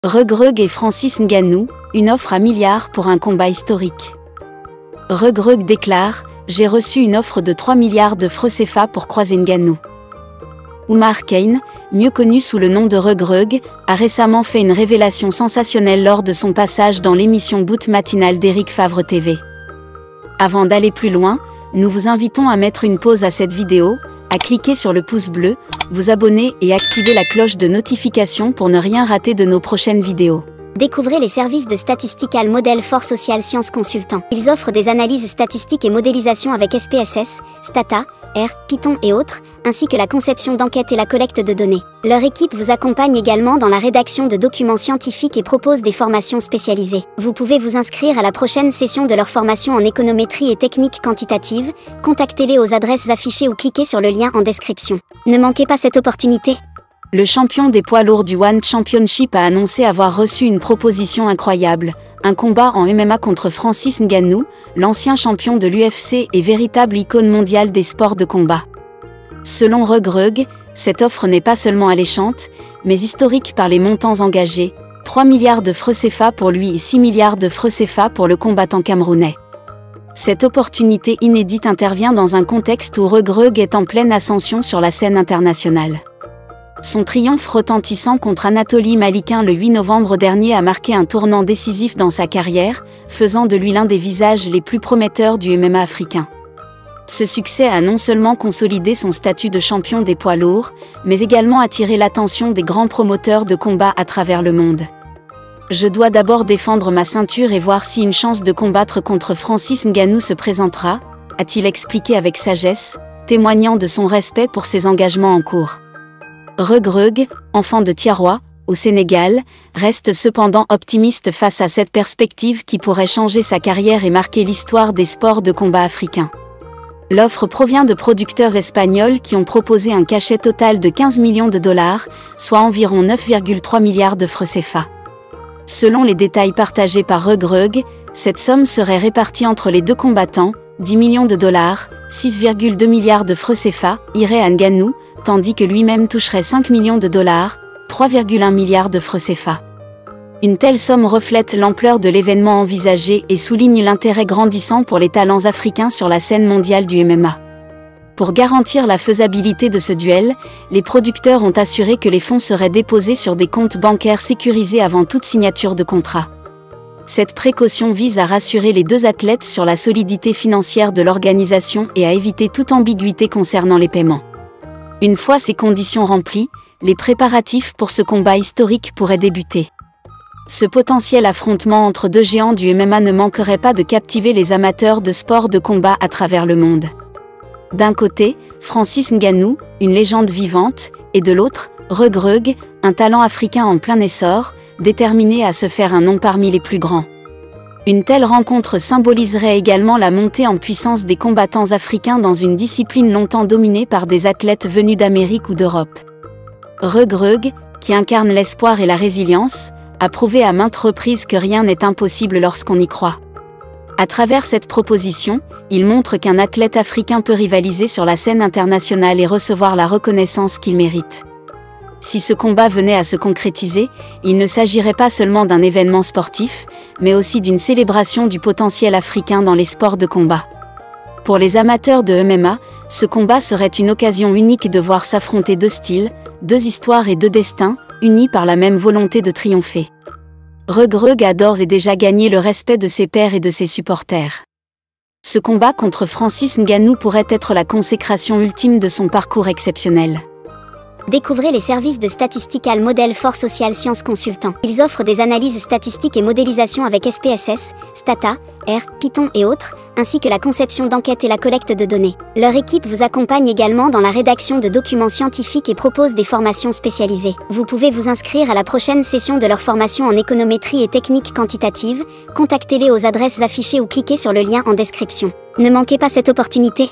Reug et Francis Ngannou, une offre à milliards pour un combat historique. Reug déclare « J'ai reçu une offre de 3 milliards de francs CFA pour croiser Ngannou ». Oumar Kane, mieux connu sous le nom de Reug, a récemment fait une révélation sensationnelle lors de son passage dans l'émission Boot matinale d'Éric Favre TV. Avant d'aller plus loin, nous vous invitons à mettre une pause à cette vidéo, à cliquer sur le pouce bleu, vous abonner et activer la cloche de notification pour ne rien rater de nos prochaines vidéos. Découvrez les services de Statistical Model for Social Science Consultant. Ils offrent des analyses statistiques et modélisation avec SPSS, Stata, R, Python et autres, ainsi que la conception d'enquêtes et la collecte de données. Leur équipe vous accompagne également dans la rédaction de documents scientifiques et propose des formations spécialisées. Vous pouvez vous inscrire à la prochaine session de leur formation en économétrie et techniques quantitatives. Contactez-les aux adresses affichées ou cliquez sur le lien en description. Ne manquez pas cette opportunité. Le champion des poids lourds du One Championship a annoncé avoir reçu une proposition incroyable, un combat en MMA contre Francis Ngannou, l'ancien champion de l'UFC et véritable icône mondiale des sports de combat. Selon Reug, cette offre n'est pas seulement alléchante, mais historique par les montants engagés, 3 milliards de francs CFA pour lui et 6 milliards de francs CFA pour le combattant camerounais. Cette opportunité inédite intervient dans un contexte où Reug est en pleine ascension sur la scène internationale. Son triomphe retentissant contre Anatoly Malikin le 8 novembre dernier a marqué un tournant décisif dans sa carrière, faisant de lui l'un des visages les plus prometteurs du MMA africain. Ce succès a non seulement consolidé son statut de champion des poids lourds, mais également attiré l'attention des grands promoteurs de combat à travers le monde. Je dois d'abord défendre ma ceinture et voir si une chance de combattre contre Francis Ngannou se présentera, a-t-il expliqué avec sagesse, témoignant de son respect pour ses engagements en cours. Reug, enfant de Thiaroye, au Sénégal, reste cependant optimiste face à cette perspective qui pourrait changer sa carrière et marquer l'histoire des sports de combat africains. L'offre provient de producteurs espagnols qui ont proposé un cachet total de 15 millions de dollars, soit environ 9,3 milliards de francs CFA. Selon les détails partagés par Reug, cette somme serait répartie entre les deux combattants, 10 millions de dollars, 6,2 milliards de francs CFA, iraient à Ngannou, tandis que lui-même toucherait 5 millions de dollars, 3,1 milliards de francs CFA. Une telle somme reflète l'ampleur de l'événement envisagé et souligne l'intérêt grandissant pour les talents africains sur la scène mondiale du MMA. Pour garantir la faisabilité de ce duel, les producteurs ont assuré que les fonds seraient déposés sur des comptes bancaires sécurisés avant toute signature de contrat. Cette précaution vise à rassurer les deux athlètes sur la solidité financière de l'organisation et à éviter toute ambiguïté concernant les paiements. Une fois ces conditions remplies, les préparatifs pour ce combat historique pourraient débuter. Ce potentiel affrontement entre deux géants du MMA ne manquerait pas de captiver les amateurs de sports de combat à travers le monde. D'un côté, Francis Ngannou, une légende vivante, et de l'autre, Reug, un talent africain en plein essor, déterminé à se faire un nom parmi les plus grands. Une telle rencontre symboliserait également la montée en puissance des combattants africains dans une discipline longtemps dominée par des athlètes venus d'Amérique ou d'Europe. Reug, qui incarne l'espoir et la résilience, a prouvé à maintes reprises que rien n'est impossible lorsqu'on y croit. À travers cette proposition, il montre qu'un athlète africain peut rivaliser sur la scène internationale et recevoir la reconnaissance qu'il mérite. Si ce combat venait à se concrétiser, il ne s'agirait pas seulement d'un événement sportif, mais aussi d'une célébration du potentiel africain dans les sports de combat. Pour les amateurs de MMA, ce combat serait une occasion unique de voir s'affronter deux styles, deux histoires et deux destins, unis par la même volonté de triompher. Reug a d'ores et déjà gagné le respect de ses pairs et de ses supporters. Ce combat contre Francis Ngannou pourrait être la consécration ultime de son parcours exceptionnel. Découvrez les services de Statistical Model for Social Science Consultant. Ils offrent des analyses statistiques et modélisation avec SPSS, Stata, R, Python et autres, ainsi que la conception d'enquêtes et la collecte de données. Leur équipe vous accompagne également dans la rédaction de documents scientifiques et propose des formations spécialisées. Vous pouvez vous inscrire à la prochaine session de leur formation en économétrie et techniques quantitatives. Contactez-les aux adresses affichées ou cliquez sur le lien en description. Ne manquez pas cette opportunité.